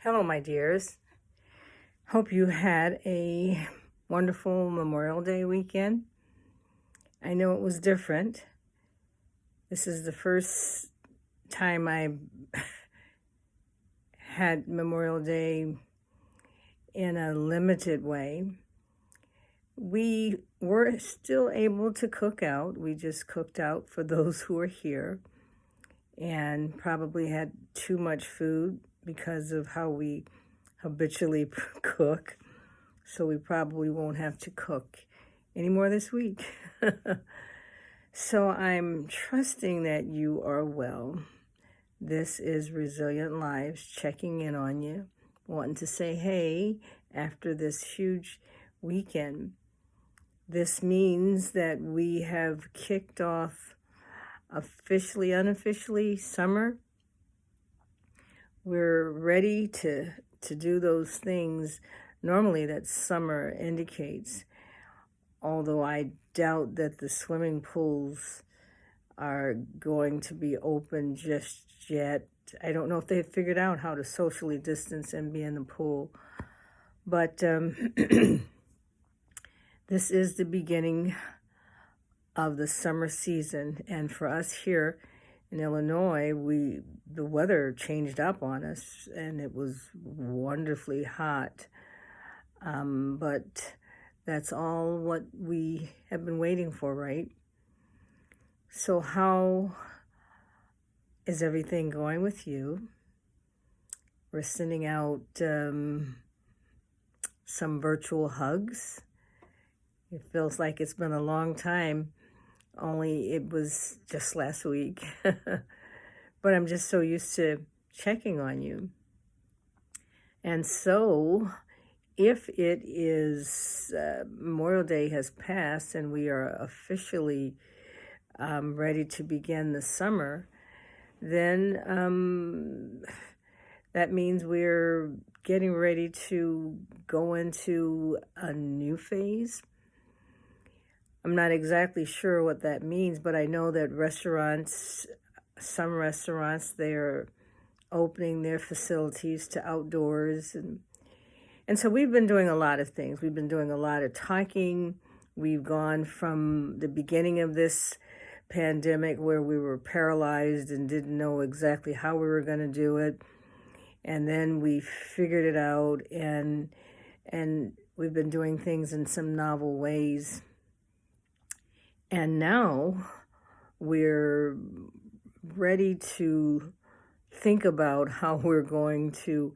Hello, my dears. Hope you had a wonderful Memorial Day weekend. I know it was different. This is the first time I had Memorial Day in a limited way. We were still able to cook out. We just cooked out for those who were here and probably had too much food because of how we habitually cook. So we probably won't have to cook anymore this week. So I'm trusting that you are well. This is Resilient Lives checking in on you, wanting to say hey after this huge weekend. This means that we have kicked off officially, unofficially summer. We're ready to do those things normally that summer indicates, although I doubt that the swimming pools are going to be open just yet. I don't know if they've figured out how to socially distance and be in the pool. But this is the beginning of the summer season. And for us here in Illinois, the weather changed up on us and it was wonderfully hot. But that's all what we have been waiting for, right? So how is everything going with you? We're sending out some virtual hugs. It feels like it's been a long time, only it was just last week. But I'm just so used to checking on you. And so if it is Memorial Day has passed and we are officially ready to begin the summer, then that means we're getting ready to go into a new phase. I'm not exactly sure what that means, but I know that some restaurants, they're opening their facilities to outdoors. And so we've been doing a lot of things. We've been doing a lot of talking. We've gone from the beginning of this pandemic where we were paralyzed and didn't know exactly how we were going to do it. And then we figured it out, and we've been doing things in some novel ways. And now we're ready to think about how we're going to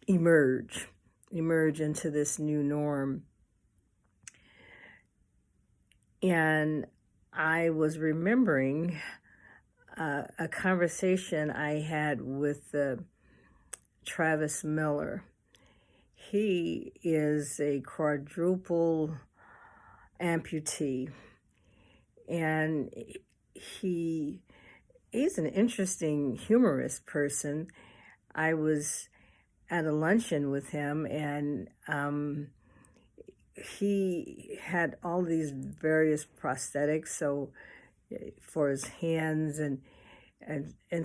emerge into this new norm. And I was remembering a conversation I had with Travis Miller. He is a quadruple amputee, and he's an interesting, humorous person. I was at a luncheon with him, and he had all these various prosthetics, so for his hands, and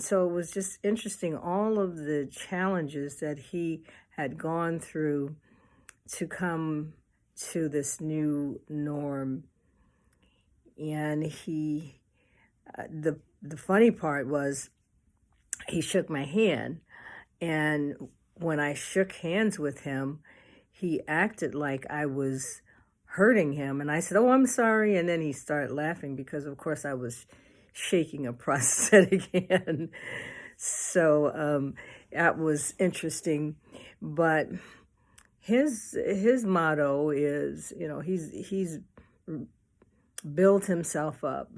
so it was just interesting, all of the challenges that he had gone through to come to this new norm. And the funny part was he shook my hand, and when I shook hands with him, he acted like I was hurting him, and I said, "Oh, I'm sorry," and then he started laughing because of course I was shaking a prosthetic hand. So that was interesting. But his motto is, he's built himself up.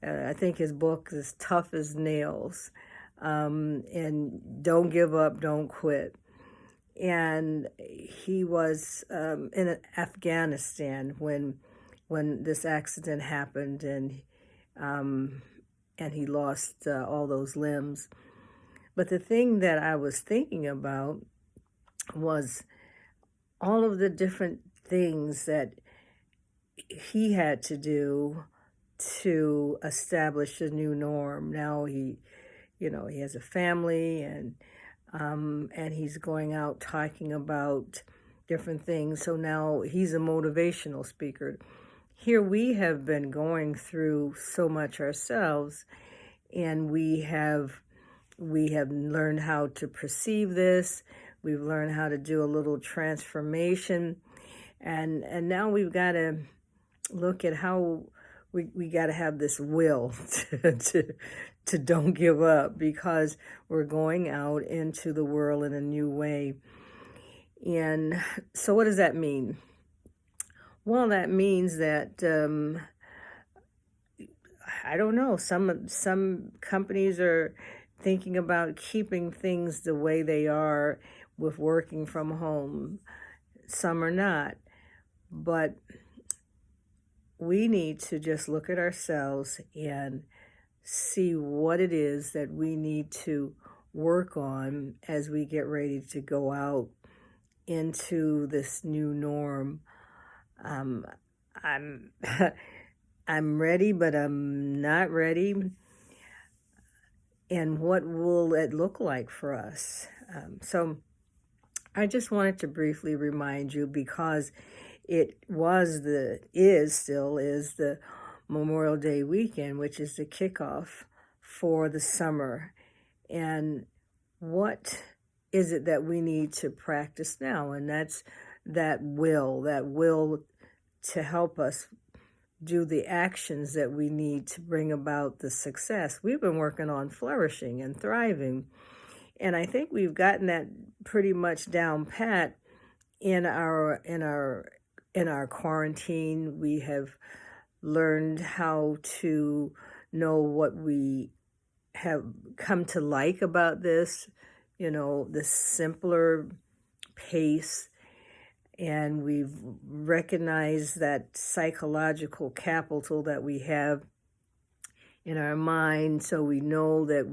I think his book is Tough as Nails, and don't give up, don't quit. And he was in Afghanistan when this accident happened, and he lost all those limbs. But the thing that I was thinking about was all of the different things that he had to do to establish a new norm. Now he has a family, and and he's going out talking about different things. So now he's a motivational speaker. Here we have been going through so much ourselves, and we have learned how to perceive this. We've learned how to do a little transformation, and now we've got to look at how we got to have this will to don't give up, because we're going out into the world in a new way. And so what does that mean? Well, that means that I don't know, some companies are thinking about keeping things the way they are with working from home. Some are not. But we need to just look at ourselves and see what it is that we need to work on as we get ready to go out into this new norm. I'm I'm ready, but I'm not ready. And what will it look like for us? So I just wanted to briefly remind you, because it still is the Memorial Day weekend, which is the kickoff for the summer. And what is it that we need to practice now? And that's that will to help us do the actions that we need to bring about the success. We've been working on flourishing and thriving, and I think we've gotten that pretty much down pat in our quarantine. We have learned how to know what we have come to like about this, the simpler pace. And we've recognized that psychological capital that we have in our mind. So we know that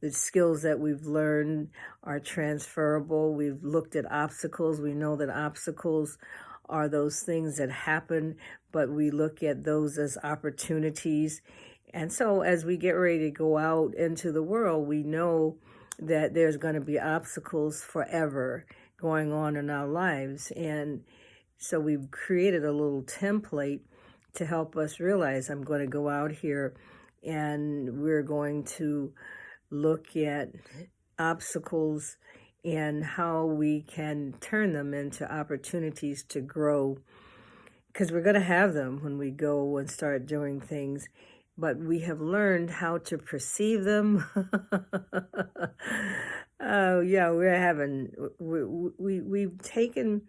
the skills that we've learned are transferable. We've looked at obstacles. We know that obstacles are those things that happen, but we look at those as opportunities. And so as we get ready to go out into the world, we know that there's going to be obstacles forever going on in our lives. And so we've created a little template to help us realize, I'm going to go out here and we're going to look at obstacles and how we can turn them into opportunities to grow, because we're going to have them when we go and start doing things. But we have learned how to perceive them. Oh yeah, we've taken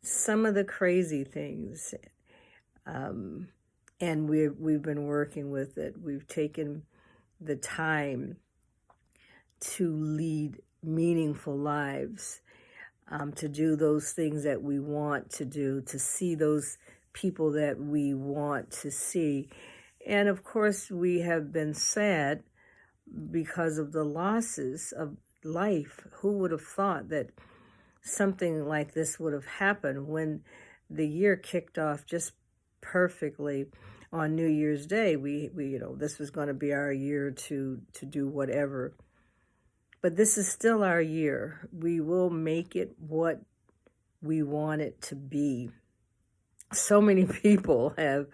some of the crazy things, and we've been working with it. We've taken the time to lead meaningful lives, to do those things that we want to do, to see those people that we want to see. And of course, we have been sad because of the losses of life. Who would have thought that something like this would have happened when the year kicked off just perfectly on New Year's Day? We this was going to be our year to do whatever. But this is still our year. We will make it what we want it to be. So many people have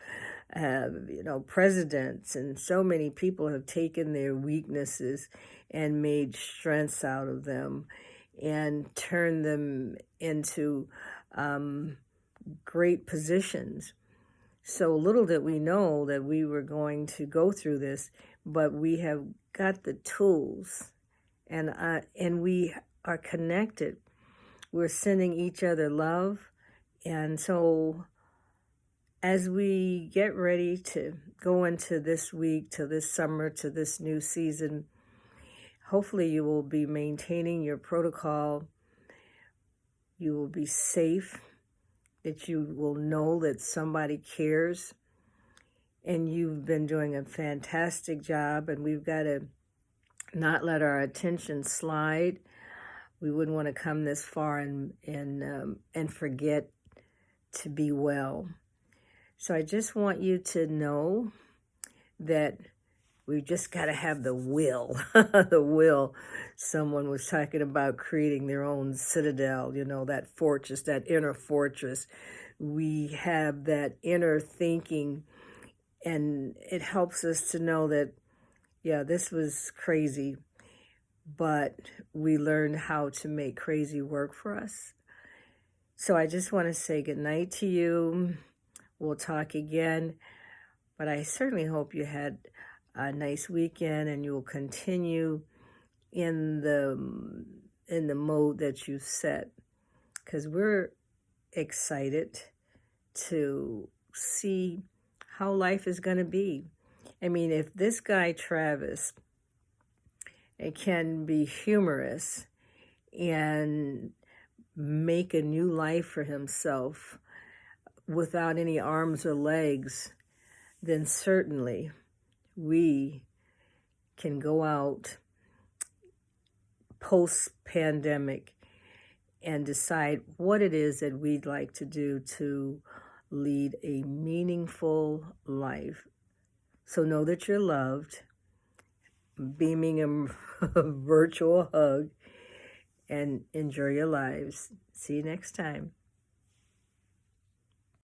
presidents, and so many people have taken their weaknesses and made strengths out of them and turned them into great positions. So little did we know that we were going to go through this, but we have got the tools, and we are connected. We're sending each other love. And so as we get ready to go into this week, to this summer, to this new season, hopefully you will be maintaining your protocol. You will be safe, that you will know that somebody cares. And you've been doing a fantastic job, and we've got to not let our attention slide. We wouldn't want to come this far and forget to be well. So I just want you to know that We just got to have the will, the will. Someone was talking about creating their own citadel, that fortress, that inner fortress. We have that inner thinking, and it helps us to know that, yeah, this was crazy, but we learned how to make crazy work for us. So I just want to say good night to you. We'll talk again, but I certainly hope you had a nice weekend and you will continue in the mode that you've set, because we're excited to see how life is going to be. I mean, if this guy Travis, it can be humorous and make a new life for himself without any arms or legs, then certainly we can go out post-pandemic and decide what it is that we'd like to do to lead a meaningful life. So know that you're loved, beaming a virtual hug, and enjoy your lives. See you next time.